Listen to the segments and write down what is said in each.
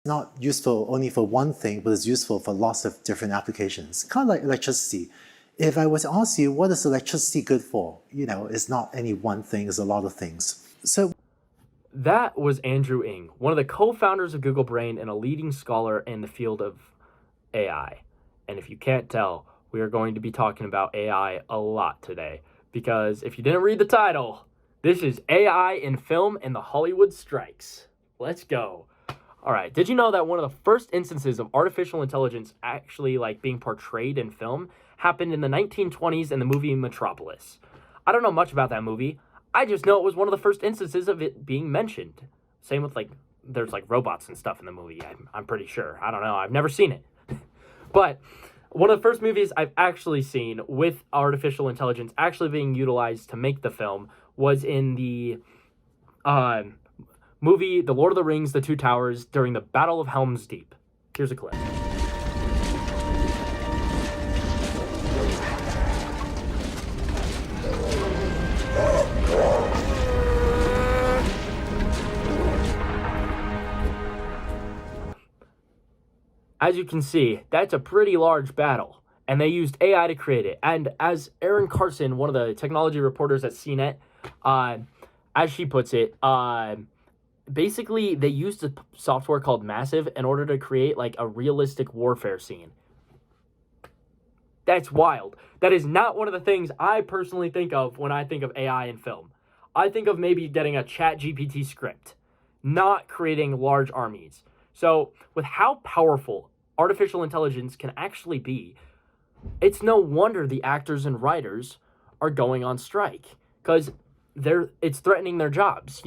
not useful only for one thing, but it's useful for lots of different applications. Kind of like electricity. If I was to ask you, what is electricity good for? It's not any one thing, it's a lot of things. So that was Andrew Ng, one of the co-founders of Google Brain and a leading scholar in the field of AI. And if you can't tell, we are going to be talking about AI a lot today, because if you didn't read the title, this is AI in film and the Hollywood strikes. Let's go. All right, did you know that one of the first instances of artificial intelligence actually being portrayed in film happened in the 1920s in the movie Metropolis? I don't know much about that movie. I just know it was one of the first instances of it being mentioned. Same with there's robots and stuff in the movie. I'm pretty sure. I don't know. I've never seen it. But one of the first movies I've actually seen with artificial intelligence actually being utilized to make the film was in the movie The Lord of the Rings, The Two Towers, during the Battle of Helm's Deep. Here's a clip. As you can see, that's a pretty large battle, and they used AI to create it. And as Erin Carson, one of the technology reporters at CNET, as she puts it, basically they used a software called Massive in order to create a realistic warfare scene. That's wild. That is not one of the things I personally think of when I think of AI in film. I think of maybe getting a ChatGPT script, not creating large armies. So with how powerful artificial intelligence can actually be, it's no wonder the actors and writers are going on strike, because it's threatening their jobs,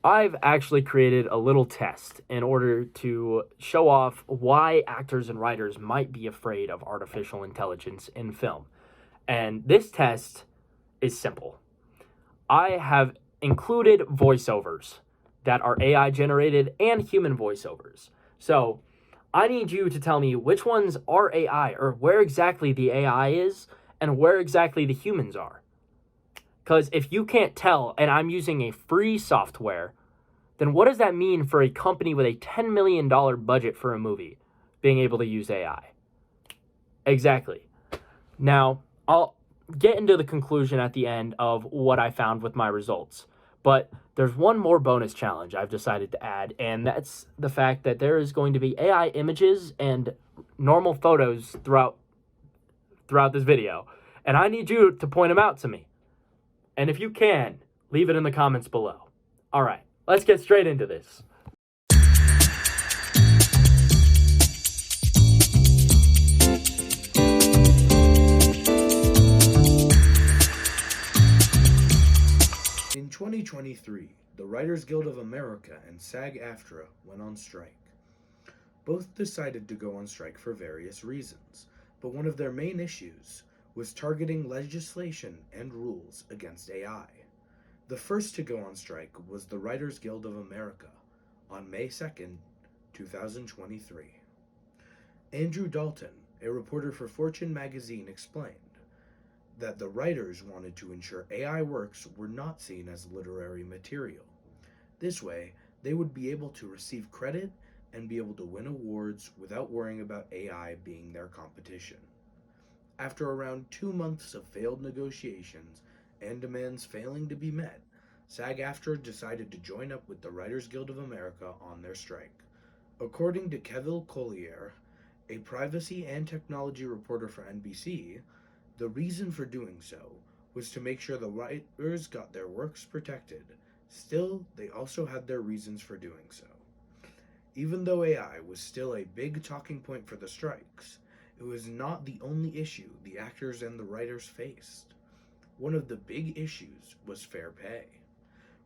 I've actually created a little test in order to show off why actors and writers might be afraid of artificial intelligence in film. And this test is simple. I have included voiceovers that are AI generated and human voiceovers. So I need you to tell me which ones are AI, or where exactly the AI is and where exactly the humans are. Because if you can't tell, and I'm using a free software, then what does that mean for a company with a $10 million budget for a movie being able to use AI? Exactly. Now, I'll get into the conclusion at the end of what I found with my results. But there's one more bonus challenge I've decided to add, and that's the fact that there is going to be AI images and normal photos throughout this video. And I need you to point them out to me. And if you can, leave it in the comments below. All right, let's get straight into this. In 2023, the Writers Guild of America and SAG-AFTRA went on strike. Both decided to go on strike for various reasons, but one of their main issues was targeting legislation and rules against AI. The first to go on strike was the Writers Guild of America on May 2nd, 2023. Andrew Dalton, a reporter for Fortune magazine, explained that the writers wanted to ensure AI works were not seen as literary material. This way, they would be able to receive credit and be able to win awards without worrying about AI being their competition. After around 2 months of failed negotiations and demands failing to be met, SAG-AFTRA decided to join up with the Writers Guild of America on their strike. According to Kevin Collier, a privacy and technology reporter for NBC, the reason for doing so was to make sure the writers got their works protected. Still, they also had their reasons for doing so. Even though AI was still a big talking point for the strikes, it was not the only issue the actors and the writers faced. One of the big issues was fair pay,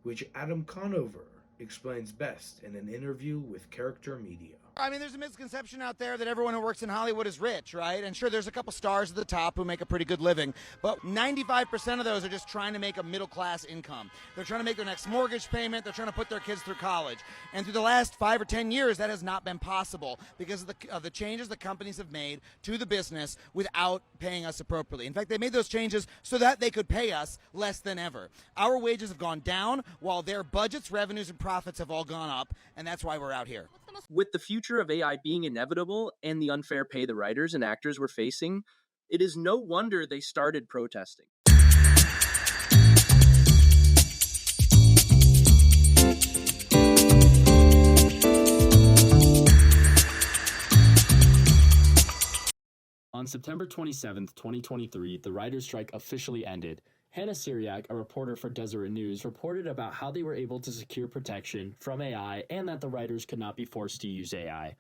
which Adam Conover explains best in an interview with Character Media. I mean, there's a misconception out there that everyone who works in Hollywood is rich, right? And sure, there's a couple stars at the top who make a pretty good living, but 95% of those are just trying to make a middle-class income. They're trying to make their next mortgage payment. They're trying to put their kids through college. And through the last 5 or 10 years, that has not been possible because of the changes the companies have made to the business without paying us appropriately. In fact, they made those changes so that they could pay us less than ever. Our wages have gone down while their budgets, revenues, and profits have all gone up, and that's why we're out here. What's the With the future of AI being inevitable and the unfair pay the writers and actors were facing, it is no wonder they started protesting. On September 27th, 2023, the writer's strike officially ended. Hannah Syriac, a reporter for Deseret News, reported about how they were able to secure protection from AI and that the writers could not be forced to use AI.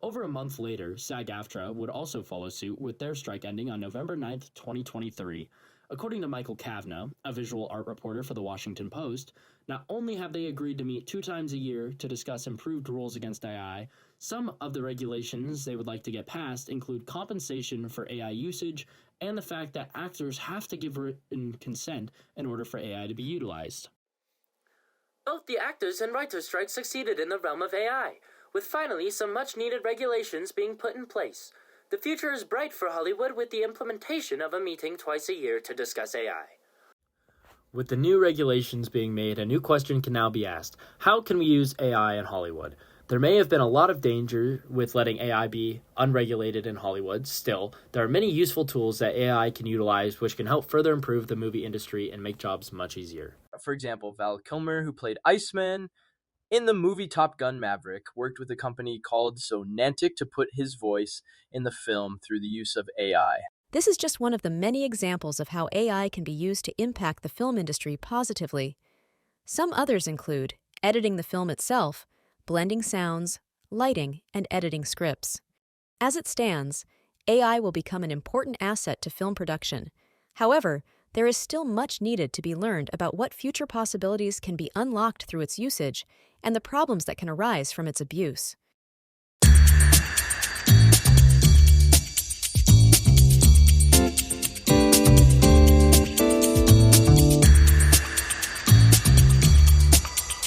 Over a month later, SAG-AFTRA would also follow suit, with their strike ending on November 9th, 2023. According to Michael Kavna, a visual art reporter for The Washington Post, not only have they agreed to meet 2 times a year to discuss improved rules against AI, some of the regulations they would like to get passed include compensation for AI usage and the fact that actors have to give written consent in order for AI to be utilized. Both the actors and writers' strike succeeded in the realm of AI, with finally some much-needed regulations being put in place. The future is bright for Hollywood with the implementation of a meeting twice a year to discuss AI. With the new regulations being made, a new question can now be asked: how can we use AI in Hollywood? There may have been a lot of danger with letting AI be unregulated in Hollywood. Still, there are many useful tools that AI can utilize which can help further improve the movie industry and make jobs much easier. For example, Val Kilmer, who played Iceman in the movie Top Gun Maverick, worked with a company called Sonantic to put his voice in the film through the use of AI. This is just one of the many examples of how AI can be used to impact the film industry positively. Some others include editing the film itself, blending sounds, lighting, and editing scripts. As it stands, AI will become an important asset to film production. However, there is still much needed to be learned about what future possibilities can be unlocked through its usage and the problems that can arise from its abuse.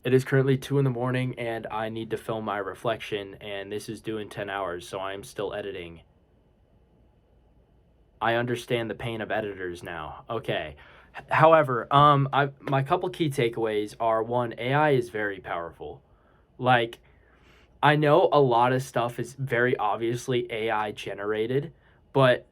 It is currently 2 in the morning and I need to film my reflection, and this is due in 10 hours, so I am still editing. I understand the pain of editors now. Okay. However, my couple key takeaways are: 1, AI is very powerful. Like, I know a lot of stuff is very obviously AI generated, but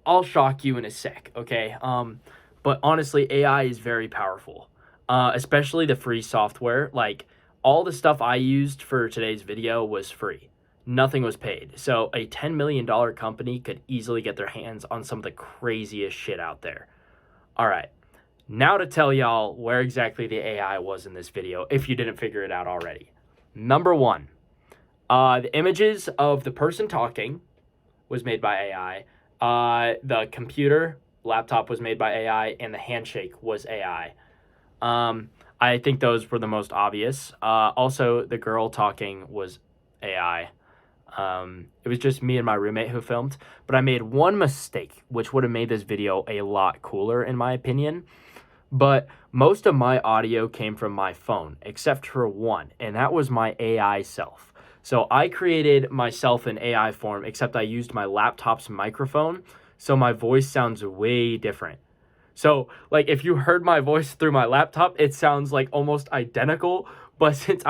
I'll shock you in a sec, okay? But honestly, AI is very powerful. Especially the free software. Like, all the stuff I used for today's video was free. Nothing was paid. So a $10 million company could easily get their hands on some of the craziest shit out there. All right, now to tell y'all where exactly the AI was in this video, if you didn't figure it out already. Number 1, the images of the person talking was made by AI. The computer, laptop was made by AI, and the handshake was AI. I think those were the most obvious. Also, the girl talking was AI. It was just me and my roommate who filmed, but I made one mistake, which would have made this video a lot cooler in my opinion. But most of my audio came from my phone, except for one, and that was my AI self. So I created myself in AI form, except I used my laptop's microphone, so my voice sounds way different. So, like, if you heard my voice through my laptop, it sounds like almost identical, but since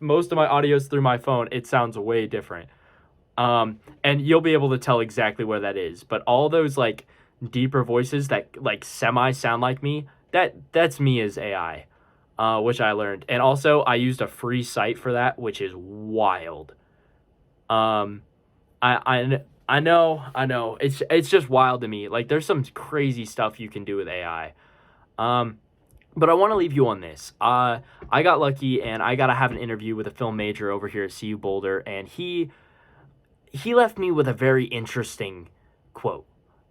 most of my audio is through my phone, it sounds way different. And you'll be able to tell exactly where that is. But all those, like, deeper voices that, like, semi sound like me, that's me as AI, which I learned. And also, I used a free site for that, which is wild. I know. It's just wild to me. Like, there's some crazy stuff you can do with AI. But I want to leave you on this. I got lucky and I got to have an interview with a film major over here at CU Boulder, and he left me with a very interesting quote.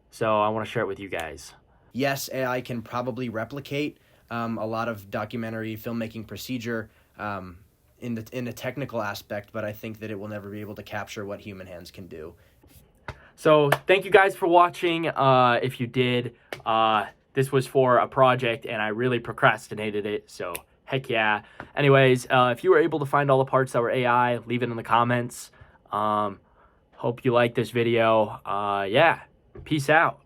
So I want to share it with you guys. Yes, AI can probably replicate a lot of documentary filmmaking procedure in the technical aspect, but I think that it will never be able to capture what human hands can do. So thank you guys for watching. If you did, this was for a project and I really procrastinated it, so heck yeah. Anyways, if you were able to find all the parts that were AI, leave it in the comments. Hope you liked this video. Yeah, peace out.